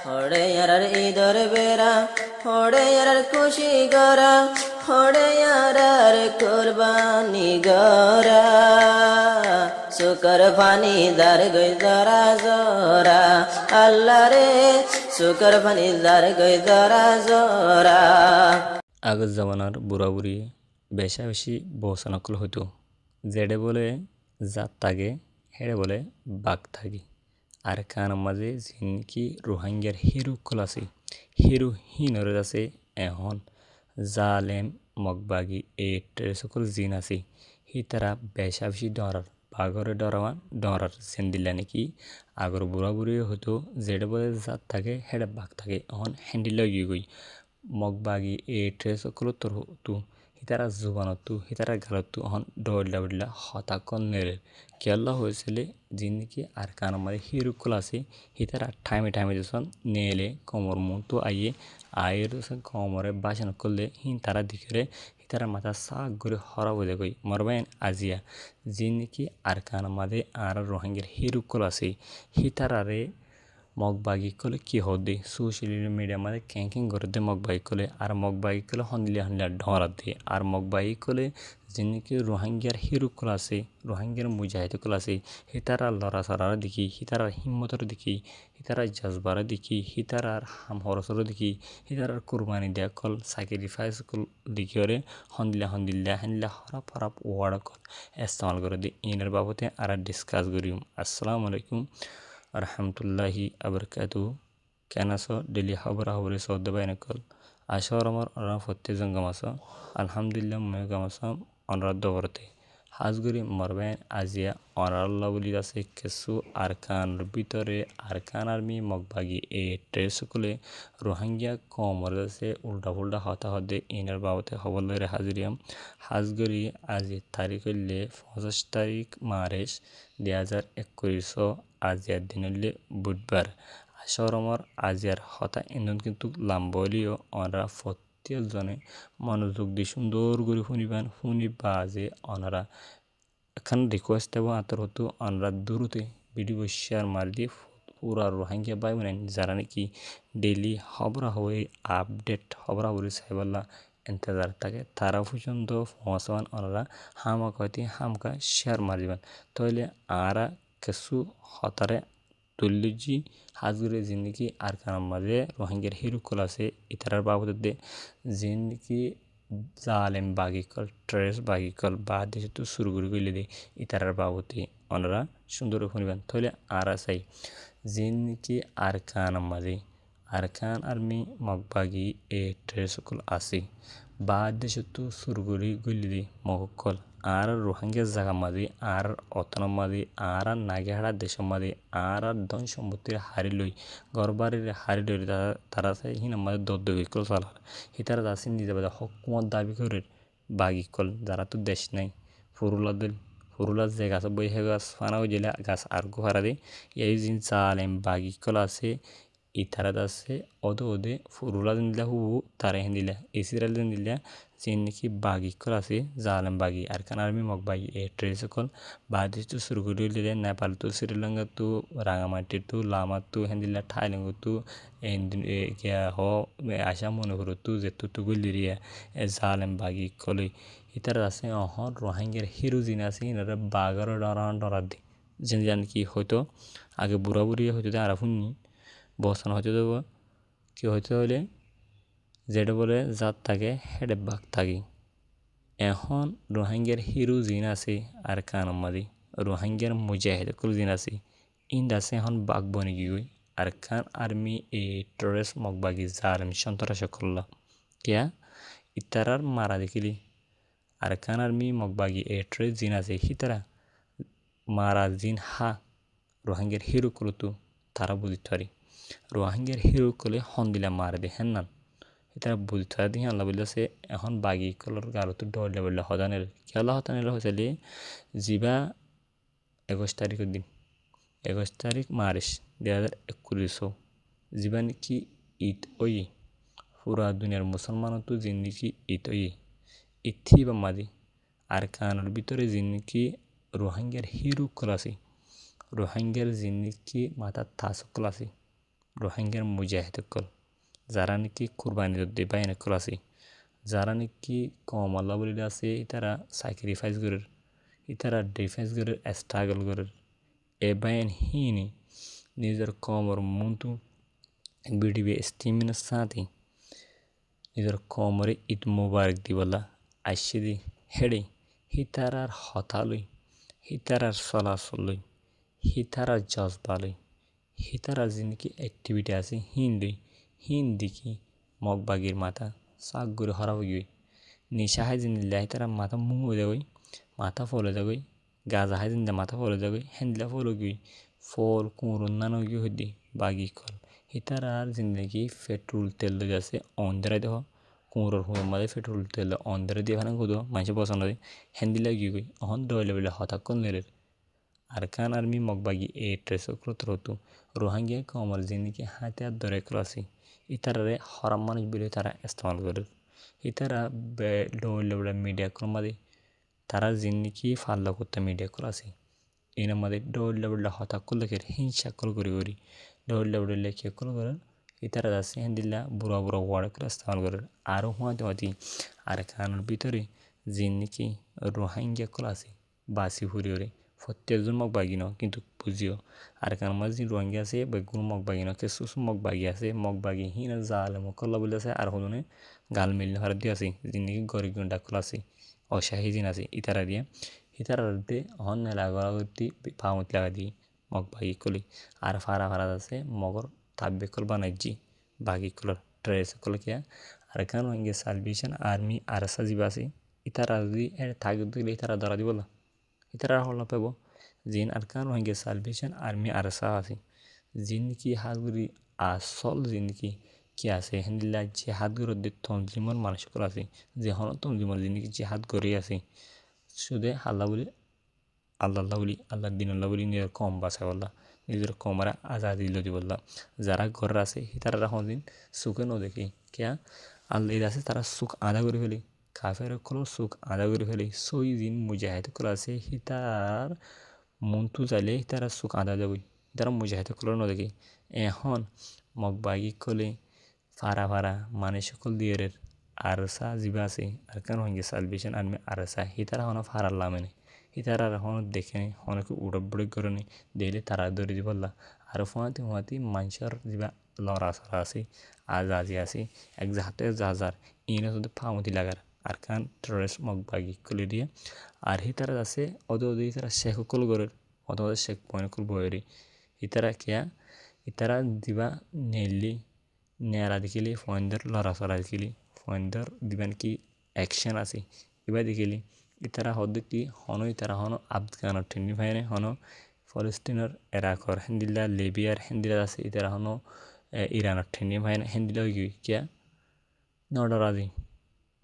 হড়ে আর ঈদর বেড়া হড়ে আর খুশি গরা হড়ে আর কুরবানি গরা শুকর ফানি দার গই জরা জরা আল্লাহ রে শুকর ফানি দার গই জরা জরা। আগের জমানার বুড়া বুড়ি বেশা বেশি বসনকল হতো, যেডে বলে জাত থাকে হেড়ে বলে বাঘ থাকি। আর কান মাঝে জিনকি রোহিঙ্গার হিরু কল আছে, হিরু হিনরে আছে এখন জালেম মগবাগি এই সকল জিন আছে হি তারা বেশা বেশি ডরার বাঘরে ডরাওয়ান ডরার সেন্দিল্লা নাকি আগর বুড়া বুড়ি হতো যেটা বলে জাত থাকে হেডে বাঘ থাকে এখন হ্যান্ডিল গিয়ে গই মগবাগি এই সকল তোর হতো হিতারা জুবানতো হিতারা গালতো এখন ডরলা উঠলা হতাকল নেড়ে কেল্লা হয়েছিল জিনকি আর কান মাঝে হিরুকল আছে হিতারা ঠাইমে ঠাইমে যখন নেলে কোমর মতো আইয়ে আয়ের কোমরে বাসন করলে হিন তারা দিকে হিতারা মাথা শাক ঘুরে হরা বলে গই মরবাইন আজিয়া জিনকি আর কান মাঝে আর রোহিঙ্গার হিরুকল আছে হিতারারে মগবাগি কলে কি হদে সোশ্যাল মিডিয়া মাঝে ক্যাঙ্কিং করে দে মগবাগি কলে আর মগবাগি কলে হনলিয়া হনলিয়া ঢরা দে আর মগবাগি কলে যিনিকি রোহিঙ্গার হিরুকল আছে রোহিঙ্গার মুজাহিদ কল আছে হিতারা লড়া সরার দেখি হিতারার হিম্মতর দেখি হিতারা জজবার দেখি হিতারার হাম হরসর দেখি হিতারার কুরবানি দেয়া কল স্যাক্রিফাইস কল দেখিওরে হনদিল্লা হনদিল্লা হনদিল্লা হরাপ হরাপ ওয়ার্ড কল ইস্তেমাল করে দে ইনের বাবদে আর ডিসকাস করিম। আসসালামু আলাইকুম রহমতুল্লাহি আবরকাতু কেন আছো ডেলি খবরা খবরে সৌদ বাইনকল আসর আমার অনার ফতে জঙ্গম আস আলহামদুলিল্লাহ মনে গামাসাম অনার দবরতে হাজগুড়ি মরবেন আজিয়া অনারাল্লাহ বলি আছে কিছু আরকানের ভিতরে আরকান আর্মি মগবাগি এই ট্রেসকলে রোহিঙ্গা কমর আছে উল্টা ফুল্টা হতা হদে ইনের বাবতে খবর লরে হাজিরিয়াম হাজগুড়ি আজি তারিখ হইলে 25 তারিখ মার্চ 2021 আজিয়ার দিন হইলে বুধবার আসরমর আজিয়ার হতা ইন্ধন কিন্তু লাম্বলিও অনরা ফতিয়াল জনে মনোযোগ দিয়ে সুন্দর করে শুনিবান শুনিবা যে অনারা এখন রিকোয়েস্ট এবং আতর হতো অনরা দূরতে ভিডিও শেয়ার মার দিয়ে পুরা রোহিঙ্গা বাই বোনেন যারা নাকি ডেইলি খবরা হয়ে আপডেট খবরা হয়ে সাহেবাল্লাহ ইন্তজার থাকে তারা পর্যন্ত পৌঁছান ওনারা হামাক হইতে হামকা শেয়ার মারিবেন তাহলে আরা কিছু হতারে তুল্যজি হাজগুড়ে জিন্দিগি আর কানার মাঝে রোহিঙ্গার হিরুকল আছে ইতারার বাবদে জিন্দিগি জালেম বাগিকল ট্রেস বাগিকল বা দেশে তো শুরু করে গেলে দে ইতারার বাবদে ওনারা সুন্দর শুনিবেন তাহলে আরা চাই জিন্দিগি আর কানার মাঝে আরকান আর্মি মগবাগি এ ট্রেসকল আছে বা দেশে তো শুরু করে গেলে দে মগকল আর রোহিঙ্গা জায়গা মাঝে আর অতনার মাঝে আর নাগেহারা দেশের মাঝে আর ধন সম্পত্তির হারি লই ঘরবাড়ির হারি লই তারা চাই হিন আমাদের দদ্দবি কল চালার হিতারা আছে নিজে বাজে হকুমত দাবি করে বাগি কল যারা তো দেশ নাই ফুরুলা যে গাছ বই হে গাছ ফানাও জেলে গাছ আর গুহারা দে এই জিন চালেম বাগি কল আছে ইতারাত আছে ওদে ফুরুলা দিন দিলা হুবু তারা হেন দিলা ইসরায়েল দিন দিলা যে নাকি বাগি কল আছে জালেম বাগি আর কান আর্মি মগ বাগি এ ট্রেস কল বাদি তো শুরু করে দিলে নেপাল তো শ্রীলঙ্কা তো রাঙামাটি তো লামা তো হেন দিলা থাইল্যান্ড তো হ আসাম মনোহর তো যেত তো গলিরিয়া এ জালেম বাগি কলে ইতারা আছে অহন রোহিঙ্গার হিরো জিন আছে ইনারা বাগার ডরা দি যেন জান কি হয়তো আগে বুড়া বুড়ি হয়তো আর শুনি বসানো হয়তো দেবো কি হইতে হলে যেটা বলে জাত থাকে হেডে বাঘ থাকি এখন রোহিঙ্গার হিরো জিন আছে আর কানমাদি রোহিঙ্গার মুজাহিদ কল জিন আছে ইন্দ আছে এখন বাঘ বনে গিয়ে আর খান আর্মি এ ট্রেস মগবাগি জালেম সন্তরাস করলা কিয়া ইতারার মারা দেখিলি আর খান আর্মি মগবাগি এ ট্রেস জিন আছে হিতারা মারা জিন হা রোহিঙ্গার হিরো কলতো তারা বুঝতে পারি রোহিঙ্গার হিরো কলে হন দিলা মার দে হেন না এটা বুঝতে পারি দিয়ে আল্লাহ বলছে এখন বাগি কলর গালো তো ডরলে বললে হদানের কেলা হতানের হয়েছিল জিবা 21 তারিখের দিন 21 তারিখ মার্চ 2021 জিবা নাকি ঈদ ওই পুরা দুনিয়ার মুসলমান তো জিন্দিগি ঈদ ওই ইথি বা মাদি আর কানের ভিতরে জিন্দিগি রোহিঙ্গার হিরো কল আছে রোহিঙ্গার জিন্দিগি মাথার তাসকল আছে রোহিঙ্গার মুজাহিদকল যারা নাকি কুরবানি যুদ্ধে বাইনকল আছে যারা নাকি কম আল্লাহ বলি আছে ইতারা স্যাক্রিফাইস করে ইতারা ডিফেন্স করে স্ট্রাগল করে এ বাইন হিনি নিজের কমর মন্তু বিডিবি স্টিমিনের সাথে নিজের কমরে ঈদ মুবারক দিবলা আসছে দি হেডে হিতারার হতালই হিতারার চলাচলই হিতারার জজবালই হিতারার যিনকি অ্যাক্টিভিটি আছে হিন্দি মগবাগির মাথা চাক করে হরাব গিয়ে নিশা হাই জিনিল্লা হিতারা মাথা মুহ দেবই মাথা ফলে যাবই গাজা হাই জিন্দা মাথা ফলে যাবই হ্যান্দিলা ফলো গিয়ে ফল কুঁড়ন নানো গিয়ে হইদি বাগি কল হিতারার জিন্দগি পেট্রোল তেল দিয়ে আছে অন্ধেরাই দেহ কুঁড়োর হুঁড়োর মাঝে পেট্রোল তেল অন্ধেরা দিয়ে ফেলান খুদো মানুষের পছন্দ হয় হ্যান্দিলা গিয়ে গই অহন ডইলে বলে হঠাৎ কোন লেরের আরকান আর্মি মগবাগি এ ট্রেসো ক্রতরতু রোহিঙ্গা কমর জিনিকে হাতে আর ধরে ক্লাসি ইতারারে হরাম মানুষ বলে তারা ইস্তেমাল করে ইতারা ডইলে বলে মিডিয়া ক্রমাদি তারা জিনিকি ফাল্লা করতে মিডিয়া ক্লাসি এর মধ্যে ডইলে বলে হঠাৎ করলে হিংসা করি ডইলে বলে লেখে করে ইতারা যাচ্ছে হ্যান্দিল্লা বুড়া ওয়ার্ড করে ইস্তেমাল করে আরও হওয়াতে আরকানের ভিতরে জিনিকি রোহিঙ্গা ক্লাসি বাসি হুরিওরে প্রত্যেকজন মগবাগি কিন্তু বুঝিও আর কারণ মাঝে রোহিঙ্গা আছে বেগুন মগবাগি কেসু মগবাগি আছে মগবাগি হিনা জাল মকল্লা বলে আছে আর হদনে গাল মিললে হার দিয়ে আছে জিনিস গরিব ডাকল আছে অসাহী জিন আছে ইতারা দিয়ে দিয়ে হন লাগি পাউত লাগা দিয়ে মগবাগি কলি আর ফারা আছে মগর তাব্বে কল বানাইজি বাগি কলর ড্রেস কল কিয়া আর কারণ রোহিঙ্গা সালভেশন আর্মি আর সাজিবা আছে ইতারা যদি থাকি দিলে ইতারা ধরা দিব না ইতারা হল পাব জিন Arakan Rohingya Salvation Army ARSA আছে জিন কি হাতগুড়ি আসল জিন কি আছে হেন্দিল্লা যে হাতগুড়ো দিয়ে তঞ্জিমর মানুষকর আছে যে হন তঞ্জিমর জিন যে হাত গড়ে আছে শুধু আল্লাহ বলি আল্লাহ দিন আল্লাহ বলি নিজের কম বাসা বললা নিজের কমরা আজাদি লদি বললা যারা ঘর আছে তারা হন দিন সুখে ন দেখি কেয়া আল্লাহ আছে তারা সুখ আদা করে ফেলি কাফের কলো সুখ আদা করে ফেলি সই দিন মুজাহিদ কল আছে হিতার মন্তু চাইলে তারা সুখ আদা যাবই তারা মুজাহিদ কলর ন দেখি এখন মগবাগি কলে ফারা মানে সকল দিয়ে আরসা জিবা আছে আর কেন হয়ে সালভেশন আর্মি আরসা হিতারা হন ফারার লামেনে হিতারা হন দেখে অনেকে উড়বড়ি করে নি দেখলে তারা ধরে দি বললা আর ফুয়াতি মানুষের জিবা লড়া সরা আছে আজাজি আছে এক হাতে যার ইনে যদি ফামতি লাগার আর কান ট্রেস মগবাগি কলে দিয়ে আর হিতারা আছে ওদের তারা শেখ কল গরের অথবা শেখ পয়েন্ট কল বয়েরি ইতারা কেয়া ইতারা দিবা নেলি নেয়ারা দেখিলি ফয়েন্দার লড়া সরা দেখিলি ফয়েন্দার দিবেন কি অ্যাকশন আছে এবার দেখিলি ইতারা হদ কি হন ইতারা হন আফগানের ট্রেনিং ফাইনে হন ফলস্তিনের এরাকর হেন্দিল্লা লিবিয়ার হেন্দিলা আছে ইতারা হন ইরানের ট্রেনিং ফাইনে হেন্দিলা কিয়া নডরাদি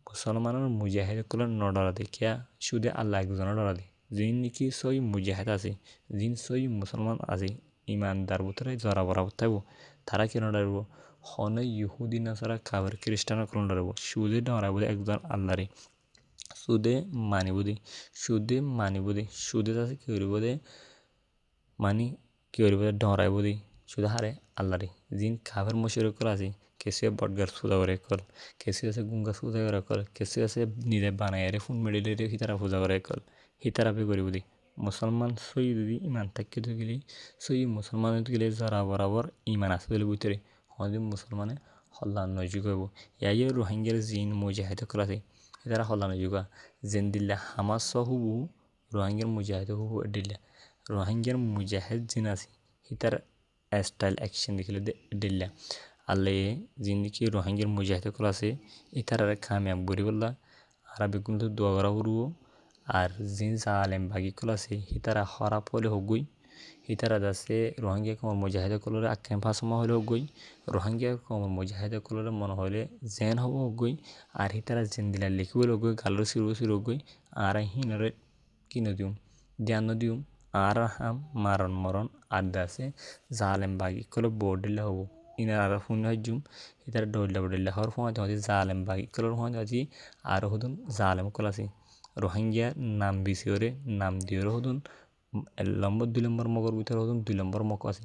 মুসলমানের মুজাহিদ কল নডরাদি কিয়া শুধু আল্লাহ একজনের ডরাদি যিন নাকি সই মুজাহিদ আছে যিন সই মুসলমান আছে ইমানদার ভিতরে জরা বরাবর থাকবো তারা কেন ডরাবো হন ইহুদি নাসারা খাবার খ্রিস্টানের কোন ডরাবো সুদে ডরাবো একজন আল্লাহরে সুদে মানিব দে সুদে আছে কি করিব দে মানি কি করিব দে ডরাইব দে সুদে হারে আল্লাহরে যিন খাবার মশির কল আছে কেসে বটগার পূজা করে কল কেসে আছে গুঙ্গাস পূজা করে কল কেসে আছে নিজে বানায় ফোন মেডিলে হিতারা পূজা করে কল হিতারা পে করিব দি মুসলমান সই যদি ইমান থাকি তো গেলে সই মুসলমান গেলে যারা বরাবর ইমান আছে বলে বুঝতে হদিন মুসলমানে হল্লান নজুগ হইব ইয়াই রোহিঙ্গার জিন মুজাহিদ কল আছে হিতারা হল্লান নজুগা জেন্দিল্লা হামাস হুবু রোহিঙ্গার মুজাহিদ হুবু এডিল্লা রোহিঙ্গার মুজাহিদ জিন আছে হিতার স্টাইল অ্যাকশন দেখিলে দিল্লা আল্লাহ জিন্দিকি রোহিঙ্গার মুজাহিদ কল আছে ইতারা কামিয়াব বরি বললা আরবি কিন্তু দোয়া করা উড়ুও আর জিন আলেম বাগি কল আছে হিতারা হরা পলে হগুই হিতারা যাচ্ছে রোহিঙ্গা কমর মুজাহিদ কলরে আখ্যান ফাঁসমা হলে হগুই রোহিঙ্গা কমর মুজাহিদ কলরে মনে হলে জেন হব হগুই আর হিতারা জেন দিলা লিখিব হগুই গালোর সির হগুই আর হিনরে কিনো দিউম ধ্যান দিউম আর হাম মরণ আড্ডা আছে জালেম বাগি কলে বোর্ড দিলে হবো ইনার আর ফোন হজুম ইতার ডইলা হওয়ার ফোঁয়াতে জালেম বাগি কলর ফোঁয়াতে আর হদুন জালেম কল আছে রোহিঙ্গা নাম বিসিওরে নাম দিওরে হদুন নম্বর 2 নম্বর মগর ভিতরে হতুন 2 নম্বর মক আছে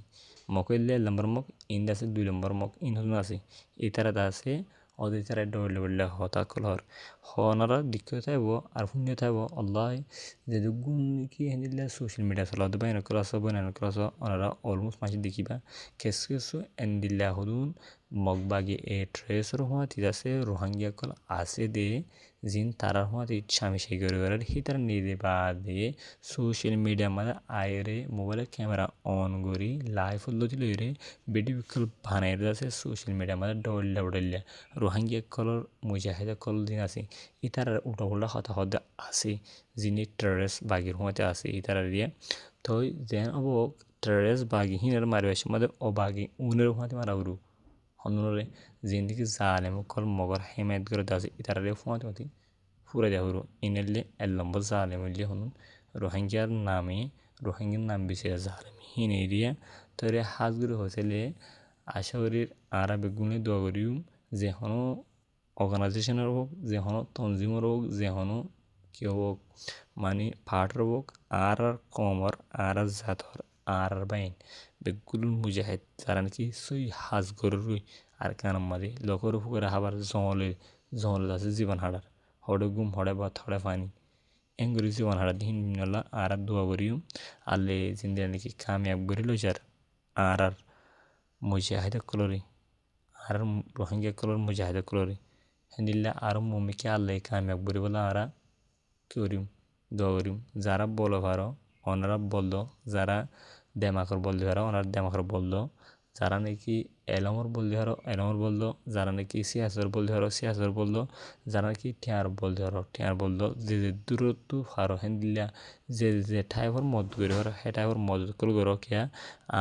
মক এলে 1 নম্বর মক ইন আছে 2 নম্বর মক ইন হতুন আছে এই তারা আছে ওদের তারা ডরলে বললে হতা কলহর হনারা দিক্কত থাকব আর শূন্য থাকব আল্লাহ যে গুণ কি হেদিলে সোশ্যাল মিডিয়া চলাতে বাইন ক্লাস বনান ক্লাস ওনারা অলমোস্ট মাসি দেখিবা কিছু কিছু এন্দিল্লা হদুন মগবাগি এ ট্রেসর হওয়া ঠিক আছে রোহাঙ্গিয়া কল আছে দে জিন তারার হওয়া স্বামী সেই করে হি তারা নিদে বাদে সোশ্যাল মিডিয়া মানে আয়রে মোবাইলের ক্যামেরা অন করি লাইভ হলো দিল রে ভিডিও কল বানাই আছে সোশ্যাল মিডিয়া মানে ডল্লা রোহাঙ্গিয়া কলর মুজাহিদা কল দিন আছে ইতার উল্টা উল্টা হতা হতে আছে যিনি টেরেস বাগির হওয়াতে আছে ইতারা দিয়ে তো যেন অব টেরেস বাগি হিনের মারিবার সময় ও বাগি উনের হওয়াতে মারা উরু হনুরে জিন্দিগি জালেম কল মগর হেমায়ত করে দাসি ইতারে ফুয়াতে হতি ফুরে দেওয়া হরু ইনেলে 1 নম্বর জালেম হইলে হনুন রোহিঙ্গার নামে রোহিঙ্গার নাম বিষয়ে জালেম হিনে এরিয়া তরে হাজগুলো হয়েছিলে আশা করি আরা বেগুনে দোয়া করিও যে হনো অর্গানাইজেশনের হোক যে হনো তঞ্জিমের হোক যে হনো কেউ হোক মানে পার্টের হোক আর কমর আর জাতর আর বাইন বেগুল মুজাহিদ যারা নাকি সই হাজ গরুই আর কানাম মারি লোকের উপরে হাবার জলে আছে জীবন হাড়ার হড়ে গুম হড়ে বা থড়ে পানি এঙ্গুরি জীবন হাড়া দিন নলা আর দোয়া করিও আলে জিন্দিয়া নাকি কামিয়াব করি লইজার আর মুজাহিদ কলরি আর রোহিঙ্গা কলর মুজাহিদ কলরি হেদিল্লা আর মমিকে আল্লাহ কামিয়াব করি বলে আরা করিম দোয়া করিম যারা বলো পারো ওনারা বললো যারা দেমাকর বলতে পারো ওনার দেমাকর বললো যারা নাকি এলমর বলতে পারো এলমর বললো যারা নাকি সিয়াসর বলতে পারো সিয়াসর বললো যারা নাকি ঠেয়ার বলতে পারো ঠেয়ার বললো যে দূরত্ব পারো হেদিল্লা যে ঠাইফর মদত করে পারো সে ঠাইফর মদত করে করো খেয়া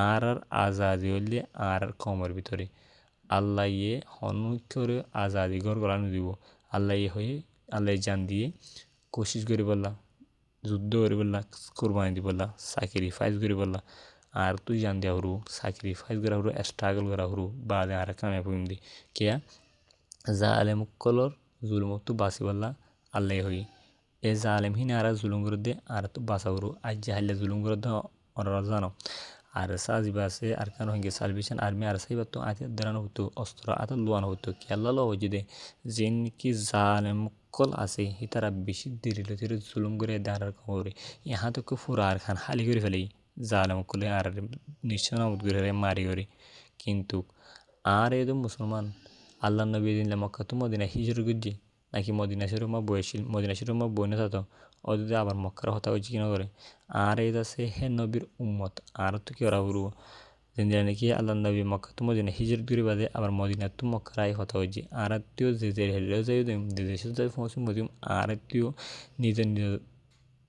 আর আজাদি হইলে আর কমের ভিতরে আল্লাহ ইয়ে হনু করে আজাদি ঘর গলানো দিব আল্লাহ হয়ে আল্লাহ জান দিয়ে কোশিশ করি বললা যুদ্ধ করি বললা কোরবানি দি বললা স্যাক্রিফাইস করি বললা আর তুই জান দিয়া হরু স্যাক্রিফাইস করা হরু স্ট্রাগল করা হরু বাদে আর কামে পইম দি কেয়া জালেম কলর জুলুম তো বাসি বললা আল্লাহ হই এ জালেম হিনে আর জুলুম করে দে আর তো বাসা হরু আজ জাহাইলে জুলুম করে দে ওরা জানো আর সাজিবা আছে আর কারণ হয়ে সালভেশন আর্মি আর সাইবার তো আতে দাঁড়ানো হতো অস্ত্র আতে লোয়ানো হতো খেলা লো হয়ে যে যে কি জালেম কল আছে হি তারা বেশি ধীরে জুলুম করে দাঁড়ার করে ইহা তো ফুরা আর খান হালি করে ফেলে জালেম কলে আর নিশ্চয় নামত করে মারি করে কিন্তু আর এদম মুসলমান আল্লাহ নবী দিন মক্কা তো মদিনা হিজর গুজি নাকি মদিনা শরীফ মা বয়েছিল মদিনা শরীফ মা বই না তো ওদের আবার মক্কার হতা হয়েছে কিনা করে আর এই আছে হে নবীর উম্মত আর তো কি ওরা হরু যেন নাকি আল্লাহ নবী মক্কা তো মদিনা হিজর দূরে বাদে আবার মদিনা তো মক্কারাই হতা হয়েছে আর আত্মীয় যে হেরেও যাই দেশে যাই পৌঁছে মদিম আর আত্মীয় নিজের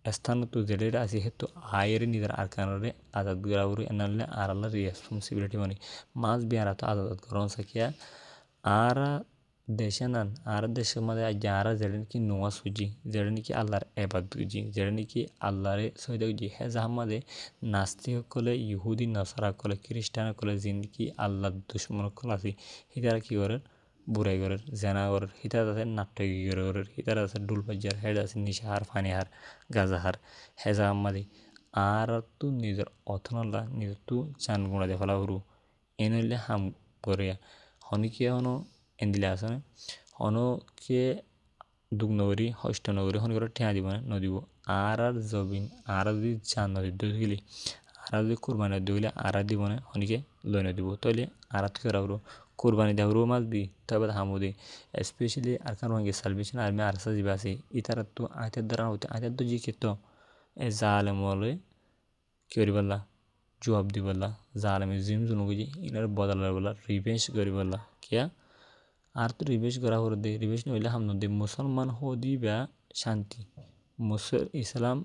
স্থান তো জেলের আছে হেতু আয়ের নিজের আর কারণে আজাদ গড়াউরি এনালে আর আল্লাহ রেসপন্সিবিলিটি মানে মাছ বিয়ার তো আজাদ গরম সাকিয়া আর দেশে নান আর দেশের মধ্যে আজ যারা যেটা নাকি নোয়া সুজি যেটা নাকি আল্লাহর এবাদ বুঝি যেটা নাকি আল্লাহরে সহিদা বুঝি হে যাহামাদে নাস্তিক কলে ইহুদি নসারা কলে খ্রিস্টান কলে যিনি আল্লাহর দুশ্মন কল আছে হিতারা কী করে বুড়াই করে জেনা করে হিতার আছে নাট্যকি করে হিতার আছে ডুলবাজার হেড আছে নিশাহার ফানিহার গাজাহার হে যাহামাদে আর তো নিজের অথনলা নিজের তো চান গুঁড়া দিয়ে ফেলা হরু এনলে হাম করে হনিকে হনো এন্দিলে আছে না হনকে দুগ্নগরী হষ্টনগরী হন করে ঠেয়া দিব না নদীব আর জবিন আর যদি চান নদী দই গেলে আর যদি কোরবানি নদী গেলে আর দিব না হনিকে লই নদীব তাহলে আর থেকে রাখবো কোরবানি দেওয়ারও মাছ দি তবে হামু দি স্পেশালি আর কারণ হয়ে সালভেশন আর্মি আর সাজিবা আছে ইতারা তো আয়তের দ্বারা হতে আয়তের তো জি খেত এ জালে মলে কি করি বললা জবাব দি বললা জালেমে জিম জুনু বুঝি ইনার বদলার বললা রিভেঞ্জ করি বললা কিয়া আর তো রিভেশ করা হরে দে রিভেশ নইলে হাম দে মুসলমান হদিবা শান্তি ইসলাম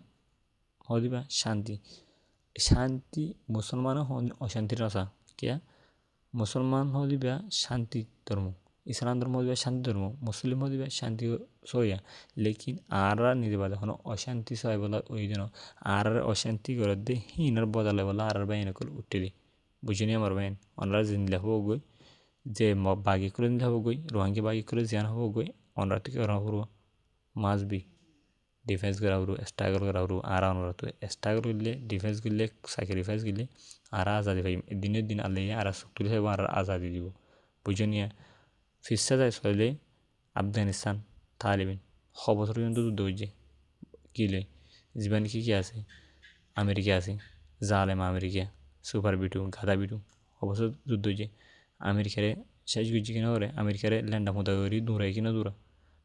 হদিবা শান্তি শান্তি মুসলমান অশান্তির রসা কিয়া মুসলমান হদিবা শান্তি ধর্ম ইসলাম ধর্ম হদিবা শান্তি ধর্ম মুসলিম হদিবা শান্তি সইয়া লেকিন আর নিজে বাদে এখন অশান্তি সয় বলা ওই জন্য আর অশান্তি করে দে হিনার বদলে বলা আর বাইন করে উঠে দি বুঝিনি আমার বাইন অনরা জিন্দলে হবো গই যে বাগি করে নিতে হবে গই রোহাঙ্গি বাগি করে জিয়ান হবো গই অনরা থেকে ওরা হবো মাছ বি ডিফেন্স করা হরু স্ট্রাগল করা হরু আর আমরা তো স্ট্রাগল করলে ডিফেন্স করলে স্যাক্রিফাইস করলে আর আজাদি পাইম দিনের দিন আল্লাহ আর শক্তি পাইব আর আজাদি দিব বুঝনিয়া ফিসা যায় চলে আফগানিস্তান তালিবান বছর কিন্তু যুদ্ধ হয়েছে কিলে জীবন কি আছে আমেরিকা আছে জালেম আমেরিকা সুপার বিটু গাদা বিটু অবশ্য যুদ্ধ হয়েছে আমেরিকারে শেষ গুজি কিনা করে আমেরিকারে ল্যান্ডা মোদা করি দূরাই কিনা দূরা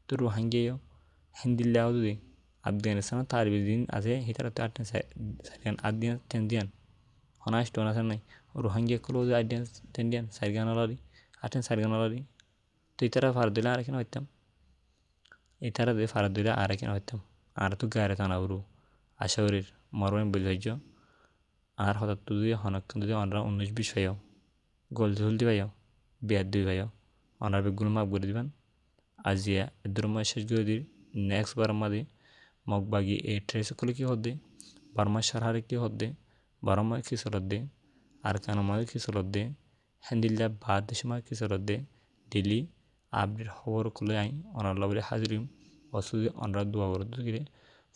তো রোহাঙ্গিয়াও হিন্দিল্লাও যদি আফগানিস্তান তালিবান আছে হিতারা তো 8 দিন 10 দিন হনাস টোন আছে নাই রোহাঙ্গিয়া ক্লোজ 8 দিন 10 দিন সারগানালারি 4 সারগানালারি তো ইতারা ফারদ দিলে আর কেন হইতাম ইতারা দিয়ে ফারদ দিলে আর কেন হইতাম আর তো গায়ে টানা উরু আশা করি মরবেন বুঝাইছ আর হঠাৎ যদি হনক যদি অনরা 19-20 পাইও গোল জলদি পাইও বিয়ার 2 পাইও অনার বেগুলো মাপ করে দিবেন আজিয়া এদের শেষ করে দিই নেক্সট বার মাদি মগ বাগি এই ট্রেস করলে কি হদ্দে বারমা সারহারে কি হদ্দে বারমা কি সরদ দে আর কানমায় কি সরদ দে হ্যান্ডিল্লা বাদ সময় কি সরদ দে ডেলি আপডেট খবর খুলে আই অনার লবলে হাজিরিম অসুবিধে অনরা দোয়া করে দিলে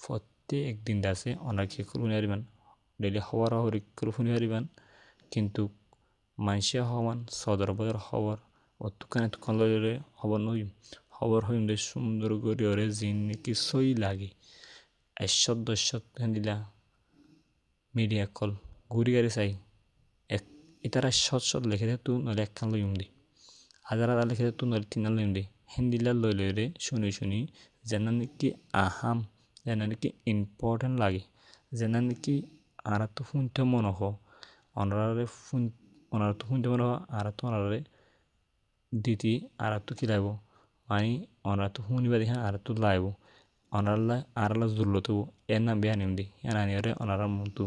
প্রত্যেক দিন দাসে অনার কি করুন হারিবান ডেলি খবর হরি করুন হারিবান কিন্তু মানুষে হওয়ান সদর বদর খবর অতখানে তখন লইলে খবর নই খবর হইম দে সুন্দর করে ওরে জিন কিছুই লাগে এশ্বর দশ্বর দিলা মিডিয়া কল ঘুরি গাড়ি চাই এক ইতারা সৎ লিখে দে তুই নলে একখান লইম দি হাজার লিখে দে তুই নলে 3 লইম দি হিন্দিলা লই রে শুনি যেন নাকি আহাম যেন নাকি ইম্পর্টেন্ট লাগে যেন নাকি আর তো শুনতে মনে হ অনারে তো শুনতে মনে হ আর তো অনারে দিতি আর তো কি লাগবো মানে অনারা তো শুনিবা দেখা আর তো লাগবো অনারলা আরলা জুড়লো তো এর নাম বেয়া নিম দি এর আনিয়ারে অনারা মতো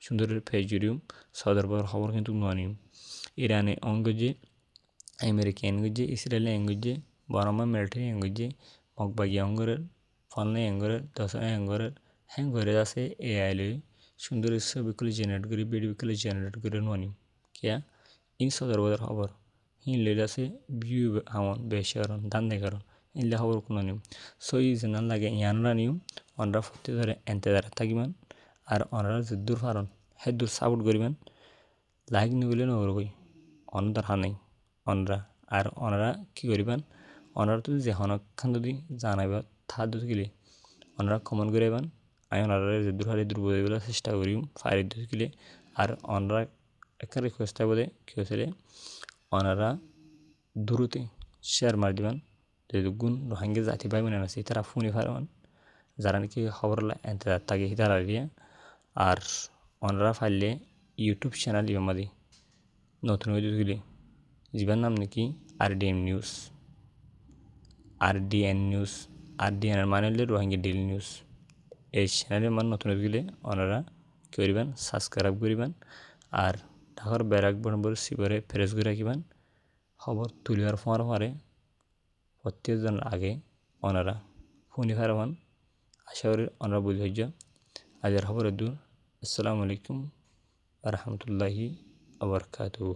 সুন্দর ফেজুরিয়াম সদর বদর খবর কিন্তু নোয়ানিম ইরানে অঙ্গজে আমেরিকা অঙ্গজে ইসরায়েলি অঙ্গজে বরমা মিলিটারি অঙ্গজে মগবাগি অঙ্গরের ফলনে অঙ্গরের দশা অঙ্গরের হ্যাঁ ঘরে আছে এআই লই সুন্দর ছবিগুলো জেনারেট করে ভিডিওগুলো জেনারেট করে নোয়ানিম কিয়া ইন সদর বদর খবর হিন লইলে আছে ভিউ আমন বেশি কারণ দান দেয় কারণ ইনলে খবর কোনো নিম সই যেন লাগে ইয়ানরা নিম অনরা ফুটতে ধরে এনতে দ্বারা থাকিবেন আর অনরা যে দূর ফারণ হে দূর সাপোর্ট করিবেন লাইক নিবলে নগরবই অনদার হানেই অনরা আর অনরা কি করিবেন অনরা তো যে হনখান যদি জানাইবা থা দুধ গেলে অনরা কমন করিবেন আমি অনরা যে দূর হারে দূর বোঝাইবার চেষ্টা করিম ফায়ার দুধ গেলে আর অনরা একটা রিকোয়েস্ট বলে কি হয়েছে অনারা দূরতে শেয়ার মার দিবেন যদি গুণ রোহাঙ্গে জাতি ভাই মনে আছে তারা ফোনে ফারবেন যারা নাকি খবর এন্তেজার থাকে তারা দিয়ে আর অনারা ফাইলে ইউটিউব চ্যানেল ইমাদি নতুন গেলে জীবন নাম নাকি RDM news RDN news RDN এর মানে হলে রোহাঙ্গা ডেইলি নিউজ এই চ্যানেলের মান নতুন গেলে ওনারা কি করিবেন সাবস্ক্রাইব করিবেন আর ঢাকার ব্যারাক বরাবর সিবরে ফ্রেশ করে রাখিবেন খবর তুলিবার পরে প্রত্যেকজন আগে ওনারা শুনি পারবেন আশা করি ওনারা বুঝে আজের খবর দূর আসসালামু আলাইকুম রহমতুল্লাহি ওয়া বারাকাতুহু